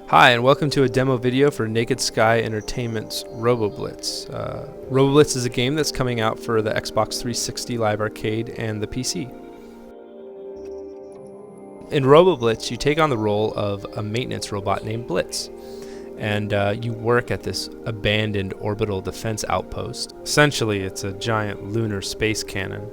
Hi, and welcome to a demo video for Naked Sky Entertainment's RoboBlitz. RoboBlitz is a game that's coming out for the Xbox 360 Live Arcade and the PC. In RoboBlitz, you take on the role of a maintenance robot named Blitz, and you work at this abandoned orbital defense outpost. Essentially, it's a giant lunar space cannon.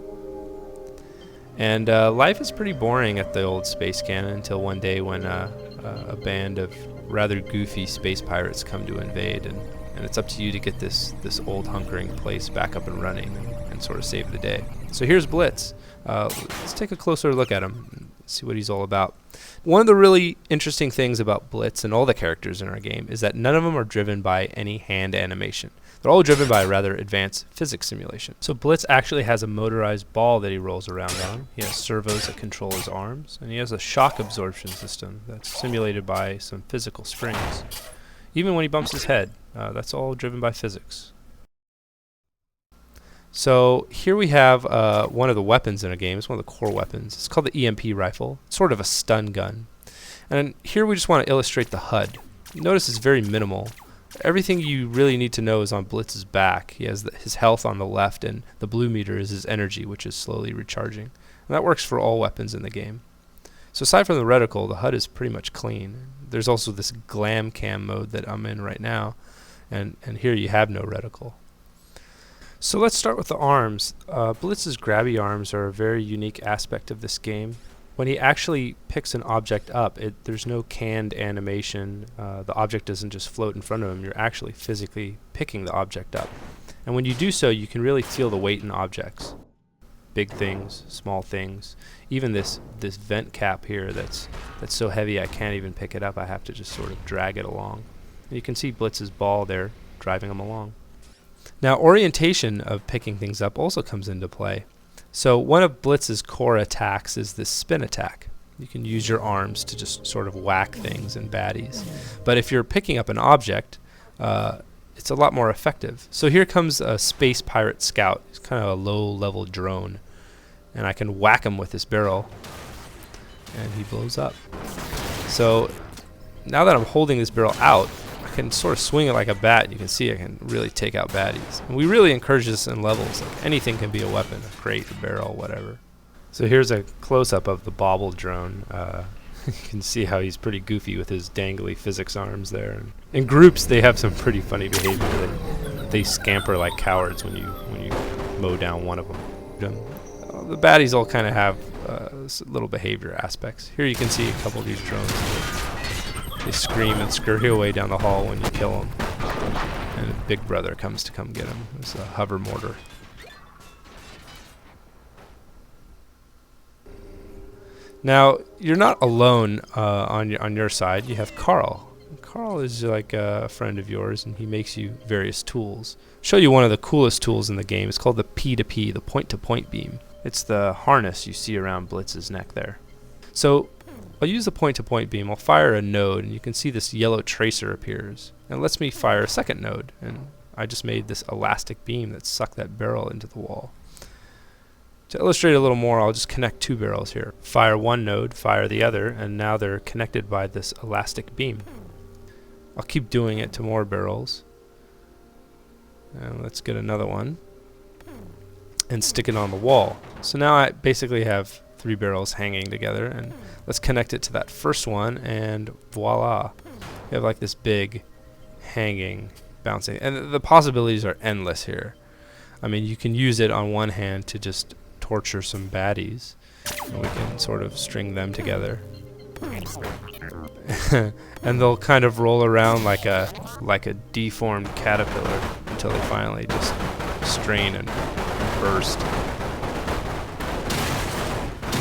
And life is pretty boring at the old space cannon until one day when a band of rather goofy space pirates come to invade, and it's up to you to get this old hunkering place back up and running and sort of save the day. So here's Blitz. Let's take a closer look at him and see what he's all about. One of the really interesting things about Blitz and all the characters in our game is that none of them are driven by any hand animation. They're all driven by a rather advanced physics simulation. So Blitz actually has a motorized ball that he rolls around on. He has servos that control his arms, and he has a shock absorption system that's simulated by some physical springs. Even when he bumps his head, that's all driven by physics. So here we have one of the weapons in a game. It's one of the core weapons. It's called the EMP rifle. It's sort of a stun gun. And here we just want to illustrate the HUD. Notice it's very minimal. Everything you really need to know is on Blitz's back. He has his health on the left, and the blue meter is his energy, which is slowly recharging. And that works for all weapons in the game. So aside from the reticle, the HUD is pretty much clean. There's also this glam cam mode that I'm in right now, and here you have no reticle. So let's start with the arms. Blitz's grabby arms are a very unique aspect of this game. When he actually picks an object up, there's no canned animation. The object doesn't just float in front of him. You're actually physically picking the object up. And when you do so, you can really feel the weight in objects. Big things, small things. Even this vent cap here that's so heavy I can't even pick it up. I have to just sort of drag it along. And you can see Blitz's ball there driving him along. Now, orientation of picking things up also comes into play. So one of Blitz's core attacks is this spin attack. You can use your arms to just sort of whack things and baddies. But if you're picking up an object, it's a lot more effective. So here comes a space pirate scout. It's kind of a low-level drone. And I can whack him with this barrel, and he blows up. So now that I'm holding this barrel out, I can sort of swing it like a bat. You can see I can really take out baddies. And we really encourage this in levels. Like anything can be a weapon, a crate, a barrel, whatever. So here's a close-up of the bobble drone. You can see how he's pretty goofy with his dangly physics arms there. And in groups, they have some pretty funny behavior. They scamper like cowards when you mow down one of them. The baddies all kind of have little behavior aspects. Here you can see a couple of these drones. They scream and scurry away down the hall when you kill them. And Big Brother comes to come get them. It's a hover mortar. Now, you're not alone on your side. You have Carl. Carl is like a friend of yours, and he makes you various tools. I'll show you one of the coolest tools in the game. It's called the P2P, the point-to-point beam. It's the harness you see around Blitz's neck there. So I'll use the point-to-point beam. I'll fire a node, and you can see this yellow tracer appears. And it lets me fire a second node, and I just made this elastic beam that sucked that barrel into the wall. To illustrate a little more, I'll just connect two barrels here. Fire one node, fire the other, and now they're connected by this elastic beam. I'll keep doing it to more barrels. And let's get another one and stick it on the wall. So now I basically have three barrels hanging together, and let's connect it to that first one, and voila, you have like this big hanging bouncing, and the possibilities are endless here. I mean, you can use it on one hand to just torture some baddies, and we can sort of string them together. And they'll kind of roll around like a deformed caterpillar until they finally just strain and burst.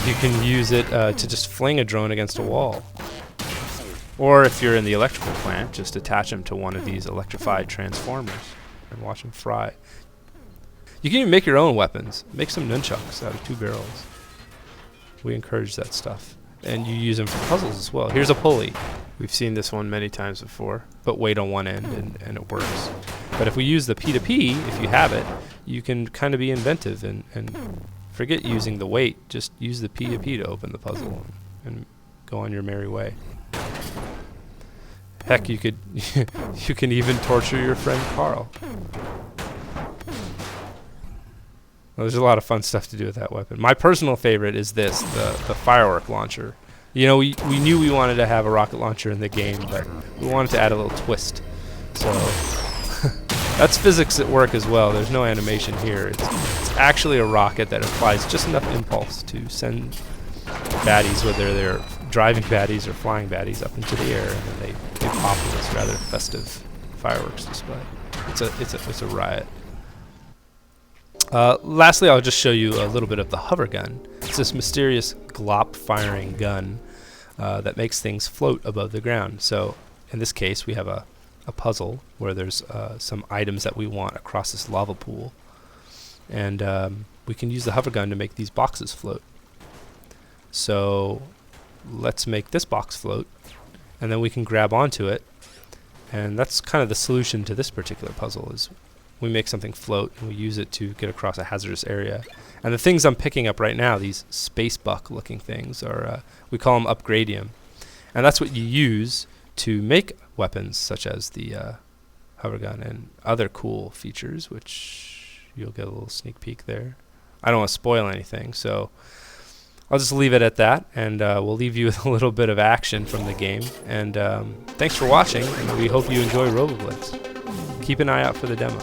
You can use it to just fling a drone against a wall. Or if you're in the electrical plant, just attach them to one of these electrified transformers and watch them fry. You can even make your own weapons. Make some nunchucks out of two barrels. We encourage that stuff. And you use them for puzzles as well. Here's a pulley. We've seen this one many times before, but weight on one end and it works. But if we use the P2P, if you have it, you can kind of be inventive and forget using the weight. Just use the P2P to open the puzzle and go on your merry way. Heck, you could you can even torture your friend Carl. Well, there's a lot of fun stuff to do with that weapon. My personal favorite is this, the firework launcher. You know, we knew we wanted to have a rocket launcher in the game, but we wanted to add a little twist. So that's physics at work as well. There's no animation here. It's actually a rocket that applies just enough impulse to send baddies, whether they're driving baddies or flying baddies, up into the air, and then they pop in this rather festive fireworks display. It's a riot. Lastly, I'll just show you a little bit of the hover gun. It's this mysterious glop firing gun that makes things float above the ground. So in this case, we have a puzzle where there's some items that we want across this lava pool, and we can use the hover gun to make these boxes float. So let's make this box float, and then we can grab onto it, and that's kind of the solution to this particular puzzle. Is we make something float and we use it to get across a hazardous area. And the things I'm picking up right now, these space buck looking things, are we call them upgradium, and that's what you use to make weapons such as the hover gun and other cool features, which you'll get a little sneak peek there. I don't want to spoil anything, so I'll just leave it at that, and we'll leave you with a little bit of action from the game. And thanks for watching, and we hope you enjoy RoboBlitz. Keep an eye out for the demo.